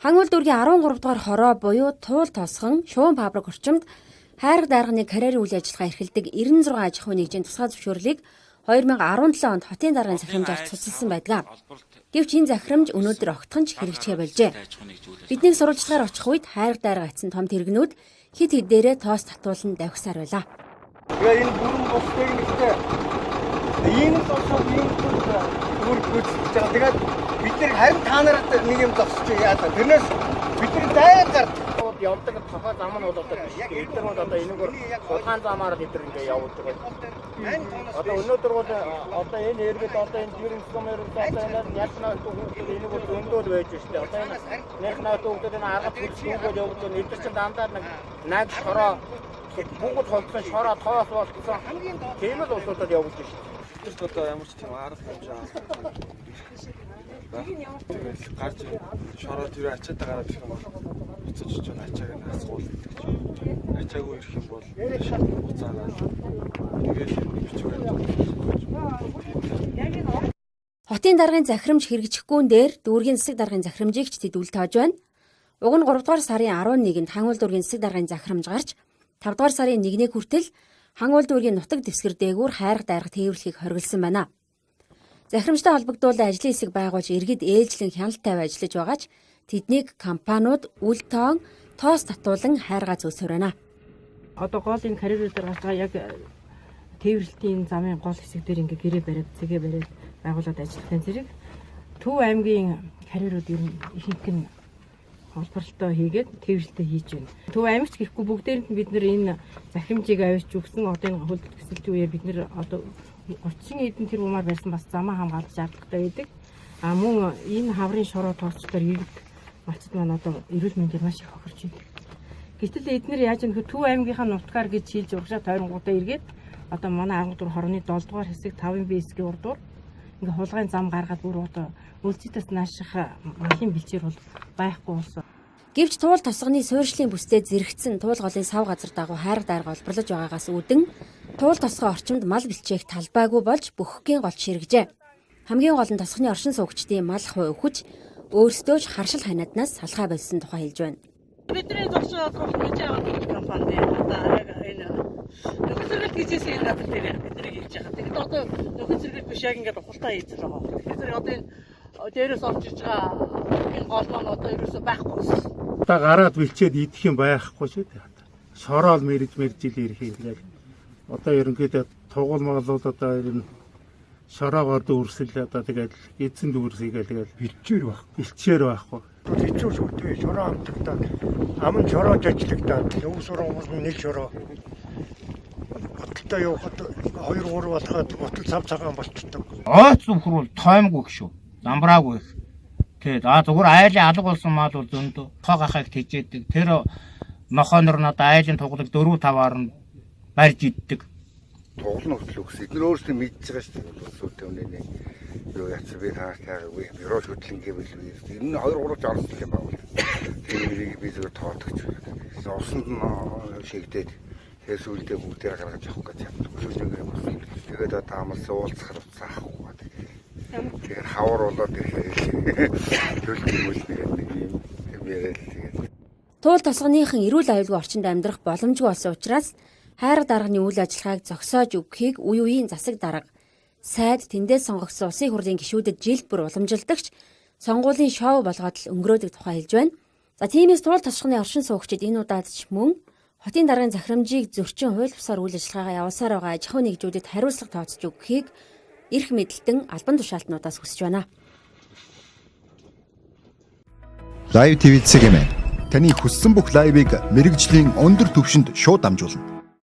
Хангул дүүргийн 13 дугаар хороо буюу туул тосхон шуун фабрик орчимд хайрга дарганы карьерийн үйл ажиллагаа эрхэлдэг 96 аж ахуйн нэгжийн тусгай зөвшөөрлийг 2017 онд хотын дарганы захирамжаар цуцласан байдаг. Гэвч энэ захирамж өнөөдөр огтхон ч хэрэгжихэ болжээ. Бидний сурвалжлагаар очих үед хайрга дарга атсан том тэрэгнүүд хит хидээрээ тоос татуулан давхсаар байлаа. Тэгээ энэ бүрэн босдыг нэгтэй ийм зогсоод ийм бүр гүйцэтгэж байгаа. Тэгээд бид нар харин та нарт нэг юм зогсож яадаг. Тэрнээс бид нар дайгаар гардаг. Явдаг тохиол зам нь бол одоо эдгээр бол одоо энэгээр улаан замаар эдгээр ингээ явуулдаг байна. Одоо өнөөдөр бол одоо энэ эргээд одоо энэ жирэмсгэмээр одоо энэ ялснаа төгөлд энийг бол өндөөл байж штэ. Одоо энэ нэрхнаа төгөлд энэ арга төлөвлөгөө явуулдаг. Эдгээр чинь дандаа нэг шороо бүгд холдсон шороо тоос болчихсон. Тийм л улсуудад явуулж штэ. Тэрс одоо ямар ч тийм арга хэмжээ гарч шороо тэр ачаад гараад ирэх юм бол буцаж ч ачааг нь асуул гэдэг чинь ачаагүй ирэх юм бол буцаагаад тэгээд бичвэр. Хотын даргын захирамж хэрэгжихгүй дээр дүүргийн засаг даргын захирамжийг ч тэд үл тоож байна. Уг нь 3 дугаар сарын 11-нд Хангул дүүргийн засаг даргын захирамж гарч 5 дугаар сарын 1-ний хүртэл Хангул дүүргийн нутаг дэвсгэр дээгүүр хайрга дарга тээвэрлэхийг хориглосон байна. Захирамжтай холбогдуулан ажлын хэсэг байгуулж иргэд ээлжлэн хяналт тавь ажиллаж байгаа ч тэднийг компаниуд үл тоон тоос татуулан хайргаа зөөсөр байна. Одоо гол энэ карьерүүд дээр гарч байгаа яг тээвэрлэлтийн замын гол хэсэг дээр ингээ гэрээ бариад цэгээ бариад байгуулад ажиллахын зэрэг Төв аймгийн карьерүүд ер нь ихэнх нь холборлолтоо хийгээд тээвэрлэлтээ хийж байна. Төв аймагч гэхгүй бүгдээрэнд нь бид нэр энэ захирамжийг авч өгсөн одоо энэ хөлт төсөлтийн үеэр бид нэр одоо 30 эдэн тэр умаар барьсан бас замаа хамгаалж шаардлагатай байдаг. Мөн энэ хаврын шороо тоосчдоор иргэд малчд маань одоо эрүүл мэндээр маш их хохирч байна. Гэтэл эднэр яаж нөхөд Төв аймгийнхаа нутгаар гэж шийдж урагшаа тойронгуудаа эргээд одоо манай 14 хорны 7 дугаар хэсэг 5-ын бэсгийн урдуур ингээ хулгайн зам гаргаад бүр одоо үлцэтээс нааших машин бэлчээр бол байхгүй болсон. Гэвч туул тосгоны суурьшлийн бүсдээ зэрэгцэн туул голын сав газар дагуу хайрга дарга олборлож байгаагаас үүдэн туул тосгоо орчимд мал бэлчээх талбайгүй болж бүхгийн голч ширгэжээ. Хамгийн гол нь тосгоны оршин суугчдын мал хувь өгч өөрсдөө ч харшил ханиаднаас салхаа болсон тухай хэлж байна. Бидний зогсоод гэж байгаа компани одоо энэ нөхөн зэрэгт хийжсэн энэ газар дээр бидний хийж байгаа. Тэгэхэд одоо нөхөн зэрэгт биш яг ингээд ухалтай хийж байгаа. Тэгэхээр одоо энэ дээрээс орж иж байгаа энэ гол маань одоо ерөөсөй байхгүй болсон. Одоо гараад бэлчээд идэх юм байхгүй шүү дээ. Шороол мэрж ил ирэх юм тэгэл. Одоо ерөнхийдөө тугуулмал бол одоо энэ шороогоор дүүрсэл одоо тэгэл эзэн дүүрсийгээ тэгэл бэлчээр байхгүй. Хэцүү шүү дээ. Шороо амтагдаад аман шороож ажиллагдаад өв сургууль нэг шороо бодлоо явахад 2-3 болоход ботл цав цагаан болчихдог. Ойц зүхрүүл тоймгүй шүү. Замбраагүй. Тэгээд зүгээр айлын алга болсон мал бол зөндөө тоо гахайг тэжээдэг. Тэр нохонор нь одоо айлын туглаг 4-5-аар нь барьж иддэг. Тоглоно хөтлөө гэсэн. Эдгээр өөрсдөө мэдж байгаа шүү дээ. Улсуудын үнэ юу яцсан би таагүй бюро хөтлөн гэвэл энэ 2-3 жаргал юм байна. Тэгээд би зөв тоодогч. Усанд нь шигдээд тэгээс үлдээ бүгдээ гаргаж авах гэж юм. Тэгээд одоо амлсан уулзахаар утсаахгүй. Тэгээд хавар болоод төлөвлөл нэг юм яриад тэгээд Туул тосгоныхон эрүүл аюулгүй орчинд амьдрах боломжгүй болсон учраас хайрга дарганы үйл ажиллагааг зогсоож өгөхийг үе үеийн засаг дарга сайд тэндээс сонгогдсон улсын хурлын гишүүдэд жилд бүр уламжилдагч сонгуулийн шоу болгоод л өнгөрөөдөг тухай хэлж байна. За тиймээс туул тосгоны оршин суугчид энэ удаад ч мөн хотын даргын захирамжийг зөрчин хууль бусаар үйл ажиллагаагаа явуулсаар байгаа аж ахуйн нэгжүүдэд хариуцлага тооцож өгөхийг эрх мэдэлтэн албан тушаалтнуудаас хүсэж байна. Live TV-ийн таны хүссэн бүх лайвыг мэрэгжлийн өндөр түвшинд шууд дамжуулна.